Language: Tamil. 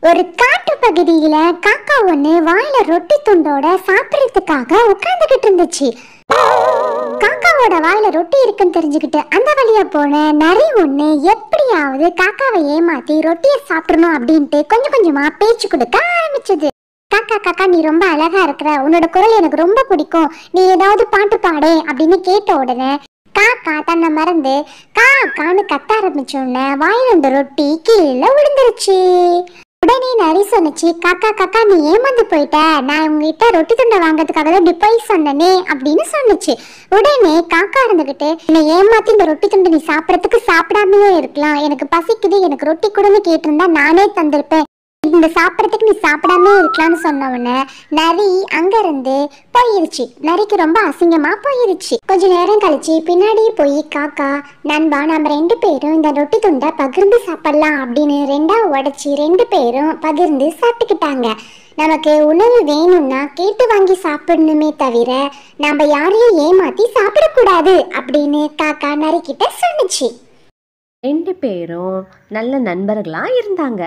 ஒரு காட்டு பகுதியில காக்கா ஒண்ணு வாயில ரொட்டி துண்டோட சாப்பிடறதுக்காக உட்கார்ந்துகிட்டு இருந்துச்சு. காக்காவோட வாயில ரொட்டி இருக்குன்னு தெரிஞ்சுக்கிட்டு அந்த வழியா போன நரி ஒண்ணு எப்படியாவது காக்காவை ஏமாத்தி ரொட்டியை சாப்பிடணும் அப்படின்ட்டு கொஞ்சம் கொஞ்சமா பேச்சு கொடுக்க ஆரம்பிச்சது. காக்கா காக்கா, நீ ரொம்ப அழகா இருக்கிற, உன்னோட குரல் எனக்கு ரொம்ப பிடிக்கும், நீ ஏதாவது பாட்டு பாடே அப்படின்னு கேட்ட உடனே காக்கா தன்னை மறந்து காக்கான்னு கத்த ஆரம்பிச்ச உடனே வாயில இருந்த ரொட்டி கீழே விழுந்துருச்சு. உடனே நரி சொன்னிச்சு, காக்கா காக்கா, நீ ஏமாந்து போயிட்ட, நான் உங்ககிட்ட ரொட்டி துண்டை வாங்கறதுக்காக தான் இப்படி போய் சொன்னனே அப்படின்னு சொன்னிச்சு. உடனே காக்கா இருந்துகிட்டு, என்னை ஏமாத்தி இந்த ரொட்டி துண்டை நீ சாப்பிடறதுக்கு சாப்பிடாமையே இருக்கலாம், எனக்கு பசிக்குது, எனக்கு ரொட்டி கூடன்னு கேட்டிருந்தா நானே தந்திருப்பேன், இந்த சாப்பிடறதுக்கு நீ சாப்பிடாமே இருக்கலாம்னு சொன்னவன நரி அங்க இருந்து போயிருச்சு. நரிக்கு ரொம்ப அசிங்கமா போயிருச்சு. கொஞ்ச நேரம் கழிச்சு பின்னாடி போய் காக்கா, நண்பா, நம்ம 2 பேரும் இந்த ரொட்டி துண்டை பகிர்ந்து சாப்பிடலாம் அப்படின்னு 2ஆ உடைச்சி 2 பேரும் பகிர்ந்து சாப்பிட்டுக்கிட்டாங்க. நமக்கு உணவு வேணும்னா கேட்டு வாங்கி சாப்பிடணுமே தவிர நம்ம யாரையும் ஏமாத்தி சாப்பிடக்கூடாது அப்படின்னு காக்கா நரிக்கிட்ட சொன்னிச்சு. 2 பேரும் நல்ல நண்பர்களா இருந்தாங்க.